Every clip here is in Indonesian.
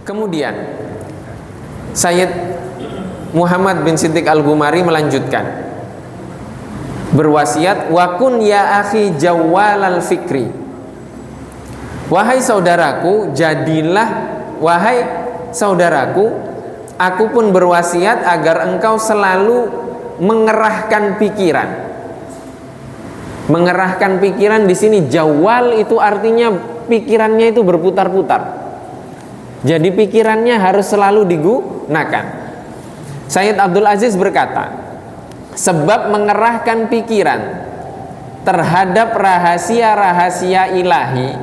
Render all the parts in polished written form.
Kemudian Sayyid Muhammad bin Siddiq Al-Ghumari melanjutkan berwasiat, wa kun ya akhi jawwalal fikri, wahai saudaraku, jadilah, wahai saudaraku, aku pun berwasiat agar engkau selalu mengerahkan pikiran. Mengerahkan pikiran di sini jawwal itu artinya pikirannya itu berputar-putar. Jadi pikirannya harus selalu digunakan. Sayyid Abdul Aziz berkata, sebab mengerahkan pikiran terhadap rahasia-rahasia ilahi,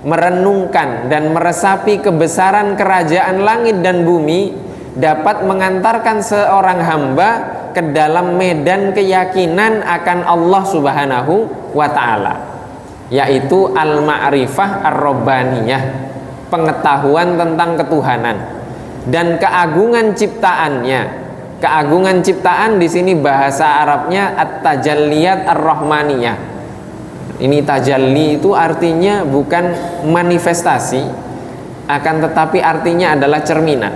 merenungkan dan meresapi kebesaran kerajaan langit dan bumi, dapat mengantarkan seorang hamba ke dalam medan keyakinan akan Allah Subhanahu wa ta'ala, yaitu al-ma'rifah ar-rabbaniyah, pengetahuan tentang ketuhanan dan keagungan ciptaannya. Keagungan ciptaan di sini bahasa Arabnya at-tajalliyat ar-rahmaniyah. Ini tajalli itu artinya bukan manifestasi, akan tetapi artinya adalah cerminan.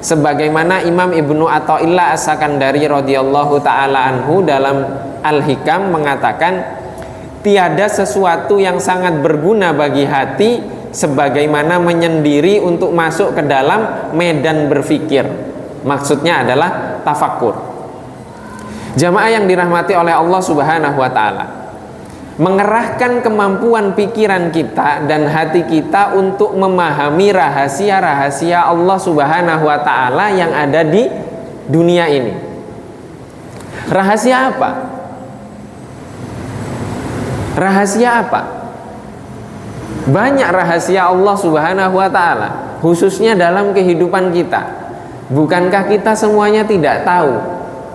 Sebagaimana Imam Ibnu Athaillah As-Sakandari radhiyallahu taala anhu dalam Al-Hikam mengatakan, tiada sesuatu yang sangat berguna bagi hati sebagaimana menyendiri untuk masuk ke dalam medan berfikir. Maksudnya adalah tafakkur. Jamaah yang dirahmati oleh Allah Subhanahu wa ta'ala, mengerahkan kemampuan pikiran kita dan hati kita untuk memahami rahasia-rahasia Allah Subhanahu wa ta'ala yang ada di dunia ini. Rahasia apa? Rahasia apa? Banyak rahasia Allah Subhanahu wa ta'ala, khususnya dalam kehidupan kita. Bukankah kita semuanya tidak tahu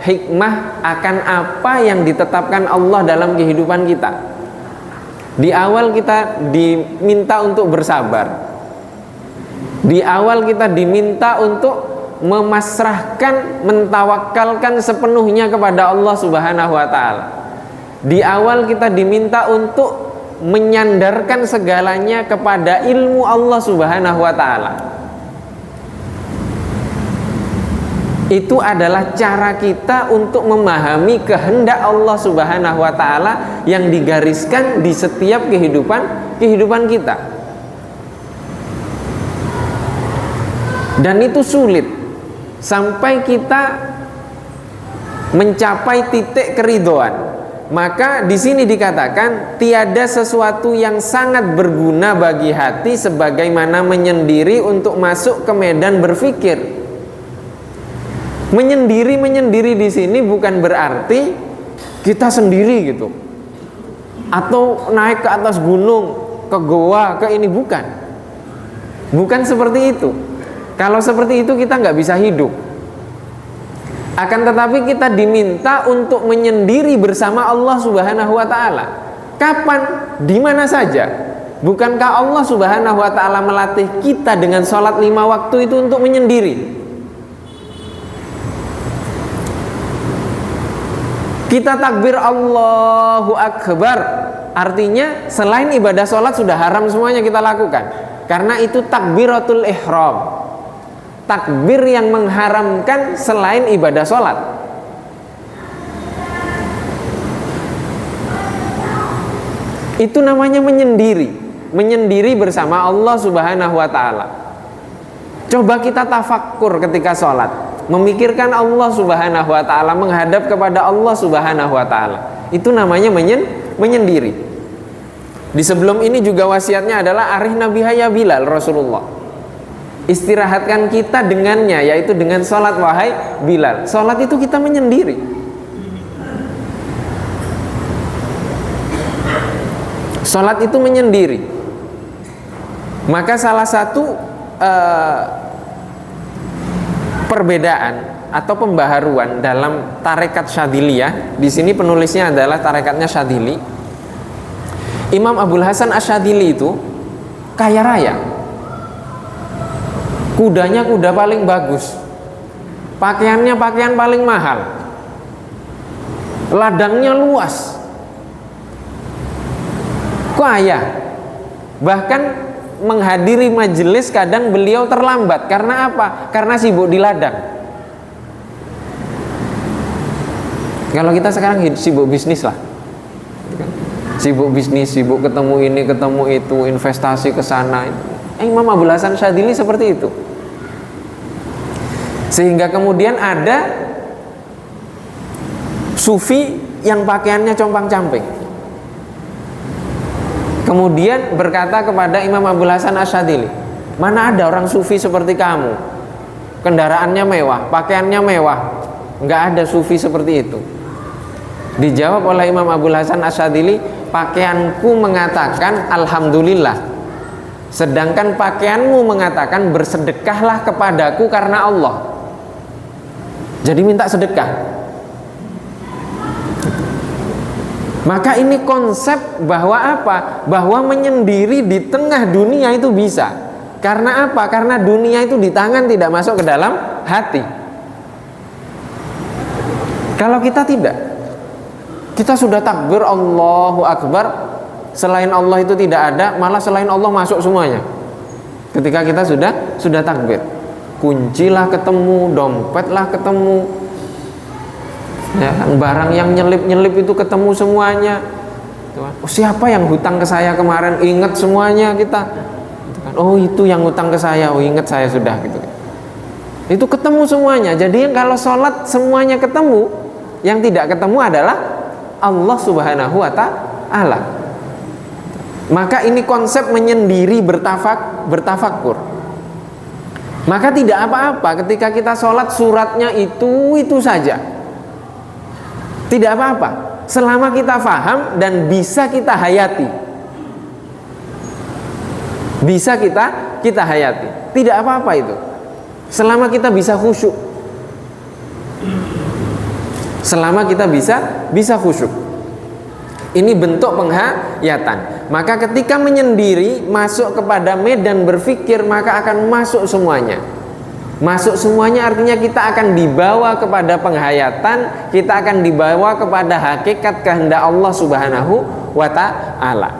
hikmah akan apa yang ditetapkan Allah dalam kehidupan kita? Di awal kita diminta untuk bersabar. Di awal kita diminta untuk memasrahkan, mentawakalkan sepenuhnya kepada Allah Subhanahu wa ta'ala. Di awal kita diminta untuk menyandarkan segalanya kepada ilmu Allah Subhanahu wa ta'ala. Itu adalah cara kita untuk memahami kehendak Allah Subhanahu wa ta'ala yang digariskan di setiap kehidupan kita. Dan itu sulit sampai kita mencapai titik keridhaan. Maka di sini dikatakan tiada sesuatu yang sangat berguna bagi hati sebagaimana menyendiri untuk masuk ke medan berfikir. Menyendiri di sini bukan berarti kita sendiri gitu, atau naik ke atas gunung, ke goa, ke ini, bukan seperti itu. Kalau seperti itu kita nggak bisa hidup. Akan tetapi kita diminta untuk menyendiri bersama Allah Subhanahu wa ta'ala. Kapan? Di mana saja. Bukankah Allah Subhanahu wa ta'ala melatih kita dengan sholat 5 waktu itu untuk menyendiri? Kita takbir Allahu Akbar, artinya selain ibadah sholat sudah haram semuanya kita lakukan, karena itu takbiratul ihram, takbir yang mengharamkan selain ibadah sholat. Itu namanya menyendiri bersama Allah Subhanahu wa ta'ala. Coba kita tafakkur ketika sholat, memikirkan Allah Subhanahu wa ta'ala, menghadap kepada Allah Subhanahu wa ta'ala. Itu namanya menyendiri. Di sebelum ini juga wasiatnya adalah arihna biha ya Bilal Rasulullah. Istirahatkan kita dengannya, yaitu dengan sholat wahai Bilal. Sholat itu kita menyendiri. Sholat itu menyendiri. Maka salah satu perbedaan atau pembaharuan dalam tarekat Syadiliyah, di sini penulisnya adalah tarekatnya Syadili. Imam Abul Hasan Asyadili itu kaya raya, kudanya kuda paling bagus, pakaiannya pakaian paling mahal, ladangnya luas, kaya. Bahkan menghadiri majelis kadang beliau terlambat. Karena apa? Karena sibuk di ladang. Kalau kita sekarang sibuk bisnis lah, sibuk bisnis, sibuk ketemu ini, ketemu itu, investasi ke sana. Imam Abul Hasan Syadzili seperti itu. Sehingga kemudian ada sufi yang pakaiannya compang-camping, kemudian berkata kepada Imam Abul Hasan Asyadzili, mana ada orang sufi seperti kamu, kendaraannya mewah, pakaiannya mewah. Nggak ada sufi seperti itu. Dijawab oleh Imam Abul Hasan Asyadzili, pakaianku mengatakan alhamdulillah, sedangkan pakaianmu mengatakan bersedekahlah kepadaku karena Allah. Jadi minta sedekah. Maka ini konsep bahwa apa? Bahwa menyendiri di tengah dunia itu bisa. Karena apa? Karena dunia itu di tangan, tidak masuk ke dalam hati. Kalau kita tidak, kita sudah takbir Allahu Akbar, selain Allah itu tidak ada, malah selain Allah masuk semuanya. Ketika kita sudah takbir, kuncilah ketemu, dompetlah ketemu, ya, barang yang nyelip-nyelip itu ketemu semuanya. Oh, siapa yang hutang ke saya kemarin, ingat semuanya kita. Oh, itu yang hutang ke saya, oh ingat saya sudah gitu. Itu ketemu semuanya. Jadi kalau sholat semuanya ketemu, yang tidak ketemu adalah Allah Subhanahu wa ta'ala. Maka ini konsep menyendiri, bertafakur. Maka tidak apa-apa ketika kita sholat suratnya itu saja, tidak apa-apa selama kita faham dan bisa kita hayati, bisa kita hayati, tidak apa-apa itu selama kita bisa khusyuk, selama kita bisa khusyuk. Ini bentuk penghayatan. Maka ketika menyendiri masuk kepada medan berpikir, maka akan masuk semuanya. Masuk semuanya artinya kita akan dibawa kepada penghayatan, kita akan dibawa kepada hakikat kehendak Allah Subhanahu wa ta'ala.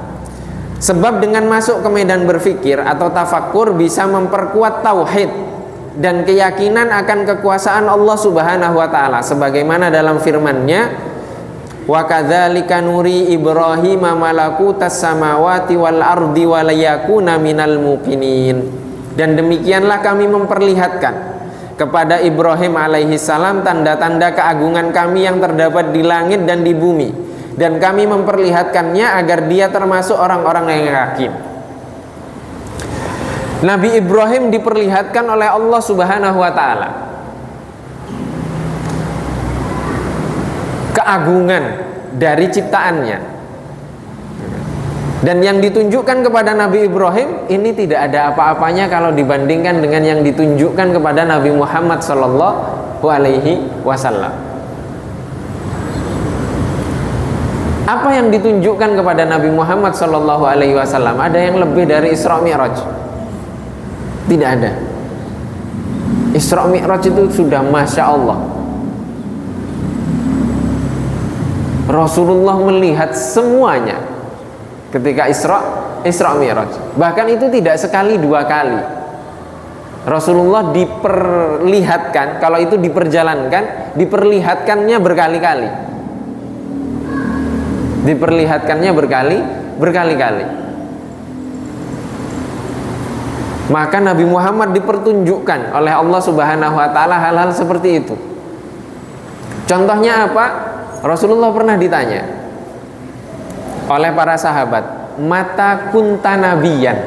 Sebab dengan masuk ke medan berpikir atau tafakur bisa memperkuat tauhid dan keyakinan akan kekuasaan Allah Subhanahu wa ta'ala, sebagaimana dalam firman-Nya, wa kadzalika nuri Ibrahim malakutas samawati wal ardi wa layakuna minal muqinin. Dan demikianlah kami memperlihatkan kepada Ibrahim alaihi salam tanda-tanda keagungan kami yang terdapat di langit dan di bumi, dan kami memperlihatkannya agar dia termasuk orang-orang yang yakin. Nabi Ibrahim diperlihatkan oleh Allah Subhanahu wa ta'ala keagungan dari ciptaannya, dan yang ditunjukkan kepada Nabi Ibrahim ini tidak ada apa-apanya kalau dibandingkan dengan yang ditunjukkan kepada Nabi Muhammad sallallahu alaihi wasallam. Apa yang ditunjukkan kepada Nabi Muhammad sallallahu alaihi wasallam? Ada yang lebih dari Isra Mi'raj? Tidak ada. Isra Mi'raj itu sudah Masya Allah. Rasulullah melihat semuanya ketika Isra Mi'raj. Bahkan itu tidak sekali dua kali. Rasulullah diperlihatkan, kalau itu diperjalankan, diperlihatkannya berkali-kali. Diperlihatkannya berkali-kali. Maka Nabi Muhammad dipertunjukkan oleh Allah Subhanahu wa ta'ala hal-hal seperti itu. Contohnya apa? Rasulullah pernah ditanya oleh para sahabat, mata kunta nabiyan.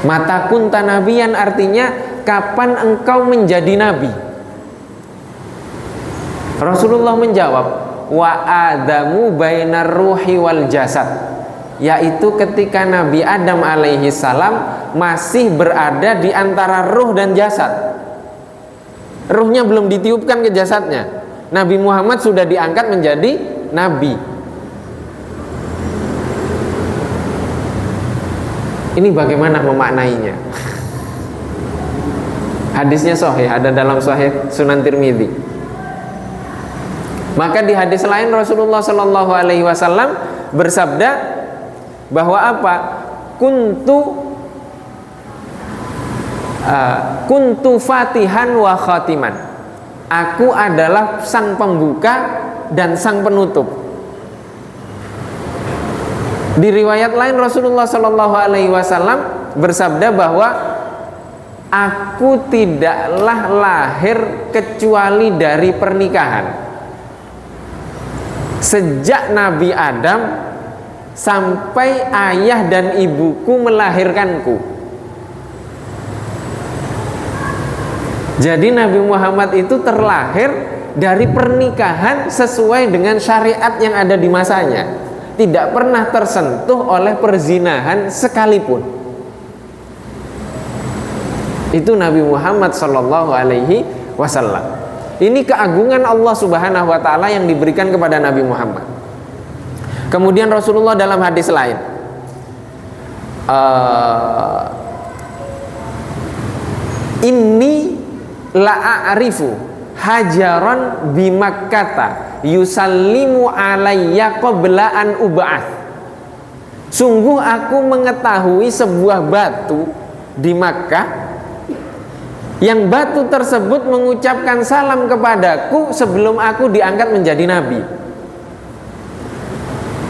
Mata kunta nabiyan artinya kapan engkau menjadi nabi? Rasulullah menjawab, wa adamu bainar ruhi wal jasad, yaitu ketika Nabi Adam alaihi salam masih berada di antara ruh dan jasad. Ruhnya belum ditiupkan ke jasadnya. Nabi Muhammad sudah diangkat menjadi nabi. Ini bagaimana memaknainya? Hadisnya sahih, ada dalam Sahih Sunan Tirmidzi. Maka di hadis lain Rasulullah Shallallahu alaihi wasallam bersabda bahwa apa? kuntu fatihan wa khatiman. Aku adalah sang pembuka dan sang penutup. Di riwayat lain Rasulullah Shallallahu Alaihi Wasallam bersabda bahwa aku tidaklah lahir kecuali dari pernikahan. Sejak Nabi Adam sampai ayah dan ibuku melahirkanku. Jadi Nabi Muhammad itu terlahir dari pernikahan sesuai dengan syariat yang ada di masanya. Tidak pernah tersentuh oleh perzinahan sekalipun. Itu Nabi Muhammad Sallallahu Alaihi Wasallam. Ini keagungan Allah Subhanahu Wa Taala yang diberikan kepada Nabi Muhammad. Kemudian Rasulullah dalam hadis lain, inni la'arifu hajaran bimakkata yusallimu alayya qabla an ub'ath. Sungguh aku mengetahui sebuah batu di Makkah yang batu tersebut mengucapkan salam kepadaku sebelum aku diangkat menjadi nabi.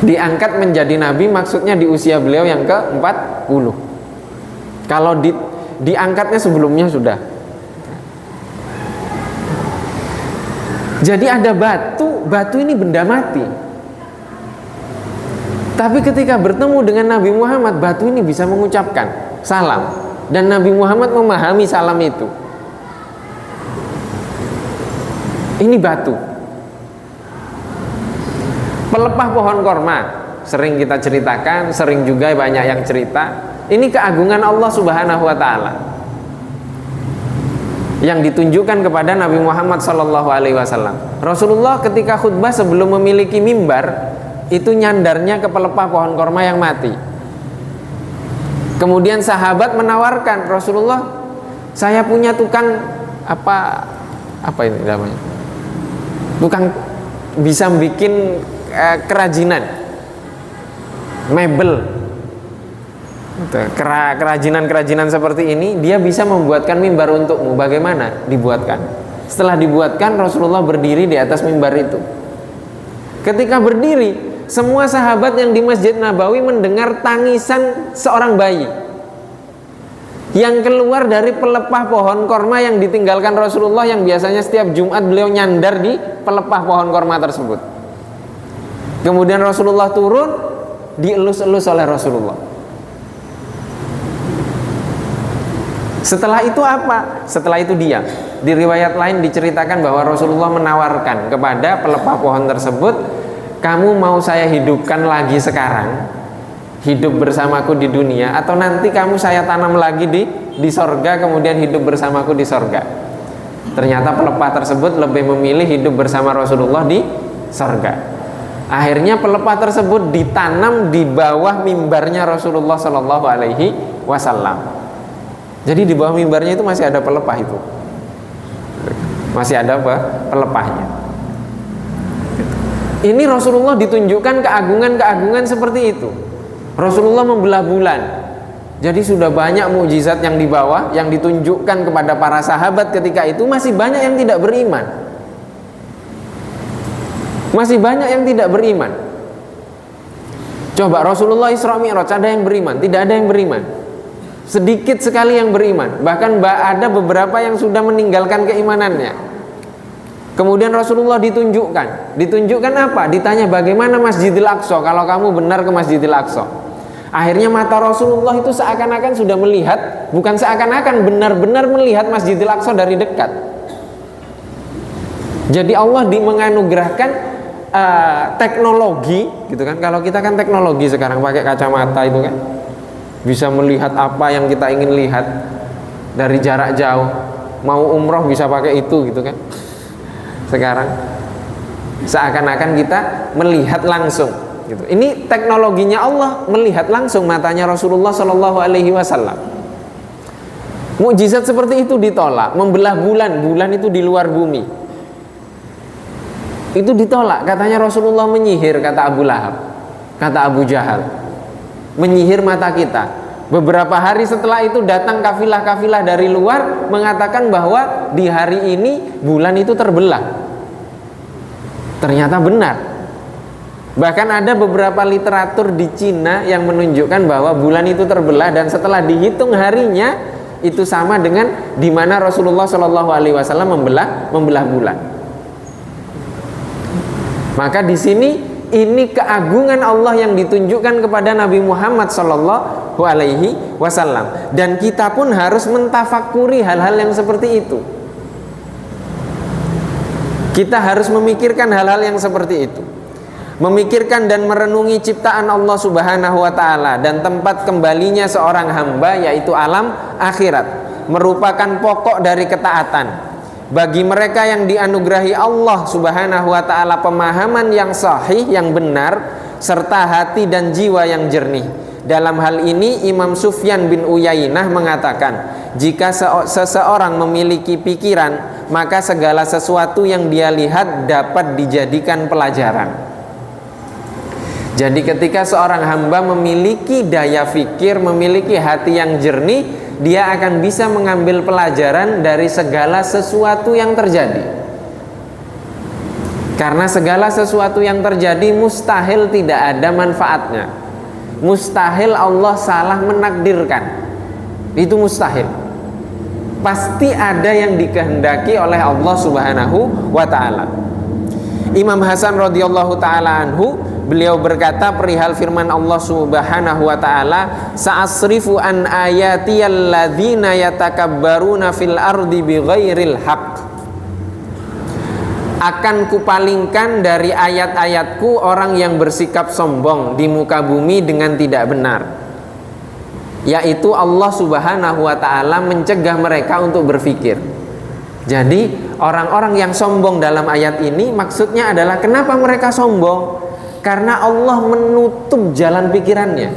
Diangkat menjadi nabi maksudnya di usia beliau yang ke-40. Kalau diangkatnya sebelumnya sudah. Jadi ada batu ini benda mati. Tapi ketika bertemu dengan Nabi Muhammad, batu ini bisa mengucapkan salam. Dan Nabi Muhammad memahami salam itu. Ini batu. Pelepah pohon korma, sering kita ceritakan, sering juga banyak yang cerita. Ini keagungan Allah Subhanahu Wa Taala yang ditunjukkan kepada Nabi Muhammad Sallallahu Alaihi Wasallam. Rasulullah ketika khutbah sebelum memiliki mimbar itu nyandarnya ke pelepah pohon korma yang mati. Kemudian sahabat menawarkan, Rasulullah, saya punya tukang apa ini namanya? Tukang bisa bikin kerajinan, mebel, kerajinan seperti ini, dia bisa membuatkan mimbar untukmu. Bagaimana? Dibuatkan. Setelah dibuatkan, Rasulullah berdiri di atas mimbar itu. Ketika berdiri, semua sahabat yang di Masjid Nabawi mendengar tangisan seorang bayi yang keluar dari pelepah pohon korma yang ditinggalkan Rasulullah, yang biasanya setiap Jumat beliau nyandar di pelepah pohon korma tersebut. Kemudian Rasulullah turun, dielus-elus oleh Rasulullah. Setelah itu apa? Setelah itu diam. Di riwayat lain diceritakan bahwa Rasulullah menawarkan kepada pelepah pohon tersebut, kamu mau saya hidupkan lagi sekarang, hidup bersamaku di dunia, atau nanti kamu saya tanam lagi di sorga, kemudian hidup bersamaku di sorga. Ternyata pelepah tersebut lebih memilih hidup bersama Rasulullah di sorga. Akhirnya pelepah tersebut ditanam di bawah mimbarnya Rasulullah Shallallahu Alaihi Wasallam. Jadi di bawah mimbarnya itu masih ada pelepah itu, masih ada pelepahnya. Ini Rasulullah ditunjukkan keagungan-keagungan seperti itu. Rasulullah membelah bulan. Jadi sudah banyak mukjizat yang di bawah, yang ditunjukkan kepada para sahabat ketika itu. Masih banyak yang tidak beriman. Masih banyak yang tidak beriman. Coba Rasulullah Isra Mi'raj, ada yang beriman? Tidak ada yang beriman. Sedikit sekali yang beriman. Bahkan ada beberapa yang sudah meninggalkan keimanannya. Kemudian Rasulullah ditunjukkan apa? Ditanya bagaimana Masjidil Aqsa, kalau kamu benar ke Masjidil Aqsa. Akhirnya mata Rasulullah itu seakan-akan sudah melihat, bukan seakan-akan, benar-benar melihat Masjidil Aqsa dari dekat. Jadi Allah menganugerahkan teknologi, gitu kan? Kalau kita kan teknologi sekarang pakai kacamata itu kan, bisa melihat apa yang kita ingin lihat dari jarak jauh. Mau umroh bisa pakai itu, gitu kan? Sekarang seakan-akan kita melihat langsung gitu. Ini teknologinya Allah, melihat langsung matanya Rasulullah Shallallahu Alaihi Wasallam. Mukjizat seperti itu ditolak. Membelah bulan itu di luar bumi, itu ditolak. Katanya Rasulullah menyihir, kata Abu Lahab, kata Abu Jahal. menyihir mata kita. Beberapa hari setelah itu datang kafilah-kafilah dari luar mengatakan bahwa di hari ini bulan itu terbelah. Ternyata benar. Bahkan ada beberapa literatur di Cina yang menunjukkan bahwa bulan itu terbelah, dan setelah dihitung harinya itu sama dengan di mana Rasulullah Shallallahu Alaihi Wasallam membelah bulan. Maka di sini ini keagungan Allah yang ditunjukkan kepada Nabi Muhammad Shallallahu Alaihi Wasallam, dan kita pun harus mentafakuri hal-hal yang seperti itu. Kita harus memikirkan hal-hal yang seperti itu, memikirkan dan merenungi ciptaan Allah Subhanahu wa Ta'ala, dan tempat kembalinya seorang hamba yaitu alam akhirat merupakan pokok dari ketaatan. Bagi mereka yang dianugerahi Allah Subhanahu wa Ta'ala pemahaman yang sahih, yang benar, serta hati dan jiwa yang jernih. Dalam hal ini Imam Sufyan bin Uyainah mengatakan, jika seseorang memiliki pikiran, maka segala sesuatu yang dia lihat dapat dijadikan pelajaran. Jadi ketika seorang hamba memiliki daya fikir, memiliki hati yang jernih, dia akan bisa mengambil pelajaran dari segala sesuatu yang terjadi. Karena segala sesuatu yang terjadi mustahil tidak ada manfaatnya. Mustahil Allah salah menakdirkan. Itu mustahil. Pasti ada yang dikehendaki oleh Allah Subhanahu wa Ta'ala. Imam Hasan radhiyallahu taala anhu, beliau berkata perihal firman Allah Subhanahu wa Ta'ala, sa'asrifu an ayatiyal ladzina yatakabbaruna fil ardi bighairil haqq. Akan kupalingkan dari ayat-ayatku orang yang bersikap sombong di muka bumi dengan tidak benar. Yaitu Allah Subhanahu wa Ta'ala mencegah mereka untuk berpikir. Jadi orang-orang yang sombong dalam ayat ini maksudnya adalah kenapa mereka sombong? Karena Allah menutup jalan pikirannya,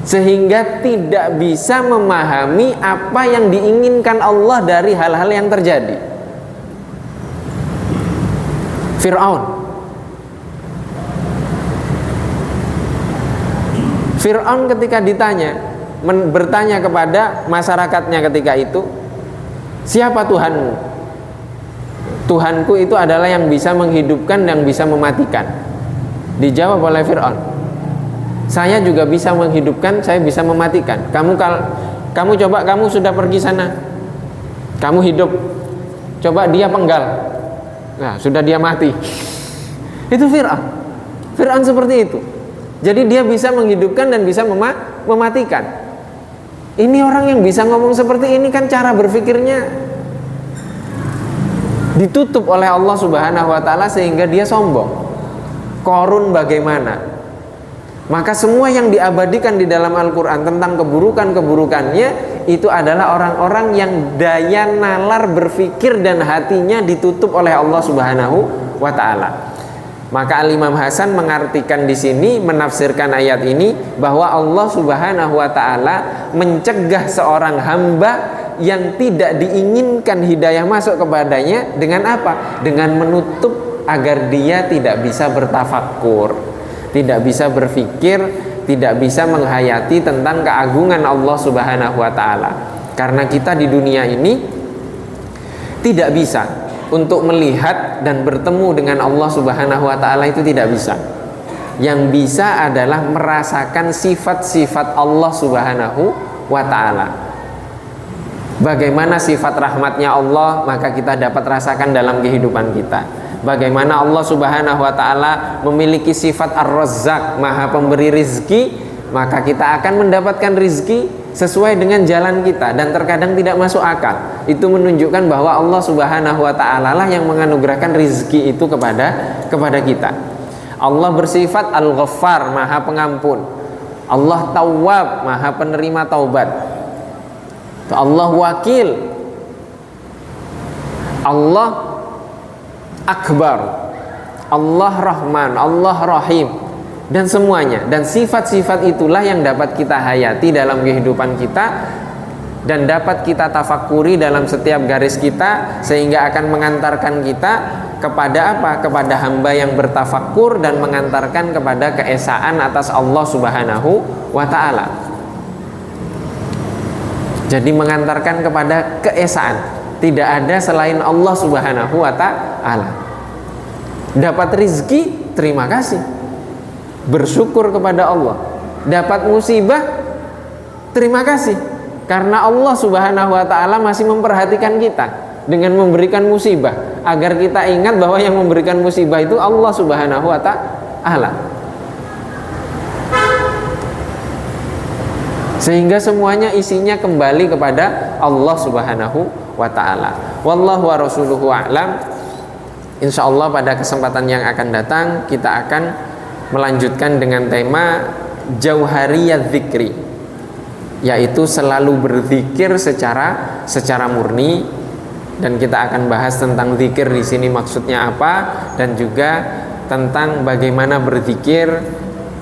sehingga tidak bisa memahami apa yang diinginkan Allah dari hal-hal yang terjadi. Fir'aun ketika bertanya kepada masyarakatnya ketika itu, siapa Tuhanmu? Tuhanku itu adalah yang bisa menghidupkan dan bisa mematikan. Dijawab oleh Fir'aun, saya juga bisa menghidupkan, saya bisa mematikan. Kamu coba, kamu sudah pergi sana, kamu hidup, coba dia penggal, nah sudah dia mati. Itu Fir'aun seperti itu. Jadi dia bisa menghidupkan dan bisa mematikan. Ini orang yang bisa ngomong seperti ini kan cara berpikirnya ditutup oleh Allah Subhanahu wa Ta'ala sehingga dia sombong. Korun bagaimana? Maka semua yang diabadikan di dalam Al-Quran tentang keburukan-keburukannya itu adalah orang-orang yang daya nalar berpikir dan hatinya ditutup oleh Allah Subhanahu wa Ta'ala. Maka Al-Imam Hasan mengartikan di sini, menafsirkan ayat ini bahwa Allah Subhanahu wa Ta'ala mencegah seorang hamba yang tidak diinginkan hidayah masuk kepadanya dengan apa? Dengan menutup agar dia tidak bisa bertafakkur, tidak bisa berpikir, tidak bisa menghayati tentang keagungan Allah Subhanahu wa Ta'ala. Karena kita di dunia ini tidak bisa untuk melihat dan bertemu dengan Allah Subhanahu wa Ta'ala, itu tidak bisa. Yang bisa adalah merasakan sifat-sifat Allah Subhanahu wa Ta'ala. Bagaimana sifat rahmatnya Allah, maka kita dapat rasakan dalam kehidupan kita. Bagaimana Allah Subhanahu wa Ta'ala memiliki sifat Ar-Razzaq, Maha pemberi rizki, maka kita akan mendapatkan rizki sesuai dengan jalan kita, dan terkadang tidak masuk akal. Itu menunjukkan bahwa Allah Subhanahu wa Ta'ala lah yang menganugerahkan rizki itu kepada kita. Allah bersifat Al-Ghaffar, Maha pengampun. Allah Tawwab, Maha penerima taubat. Allah Wakil, Allah Akbar, Allah Rahman, Allah Rahim, dan semuanya. Dan sifat-sifat itulah yang dapat kita hayati dalam kehidupan kita dan dapat kita tafakuri dalam setiap garis kita, sehingga akan mengantarkan kita kepada apa? Kepada hamba yang bertafakur dan mengantarkan kepada keesaan atas Allah Subhanahu wa ta'ala. Jadi mengantarkan kepada keesaan, tidak ada selain Allah Subhanahu wa ta'ala. Dapat rizki, terima kasih, bersyukur kepada Allah. Dapat musibah, terima kasih, karena Allah Subhanahu wa ta'ala masih memperhatikan kita dengan memberikan musibah, agar kita ingat bahwa yang memberikan musibah itu Allah Subhanahu wa ta'ala. Sehingga semuanya isinya kembali kepada Allah Subhanahu wa ta'ala. Wallahu wa rasuluhu a'lam. Insyaallah pada kesempatan yang akan datang kita akan melanjutkan dengan tema jauhariyat dzikri, yaitu selalu berzikir secara murni. Dan kita akan bahas tentang zikir di sini maksudnya apa, dan juga tentang bagaimana berzikir,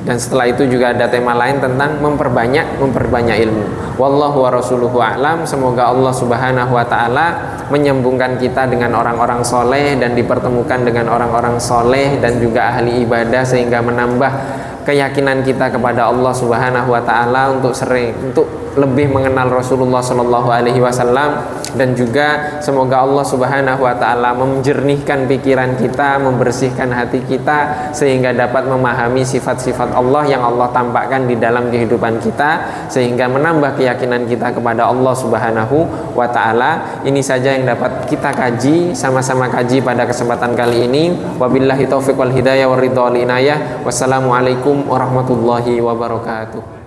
dan setelah itu juga ada tema lain tentang memperbanyak ilmu. Wallahu wa rasuluhu a'lam. Semoga Allah Subhanahu wa ta'ala menyambungkan kita dengan orang-orang soleh dan dipertemukan dengan orang-orang soleh dan juga ahli ibadah, sehingga menambah keyakinan kita kepada Allah Subhanahu wa ta'ala untuk lebih mengenal Rasulullah Shallallahu alaihi wasallam, dan juga semoga Allah Subhanahu wa ta'ala menjernihkan pikiran kita, membersihkan hati kita, sehingga dapat memahami sifat-sifat Allah yang Allah tampakkan di dalam kehidupan kita, sehingga menambah keyakinan kita kepada Allah Subhanahu wa ta'ala. Ini saja yang dapat kita kaji, sama-sama kaji pada kesempatan kali ini. Wabillahi taufiq wal hidayah wa ridha wal inayah. Wassalamualaikum warahmatullahi wabarakatuh.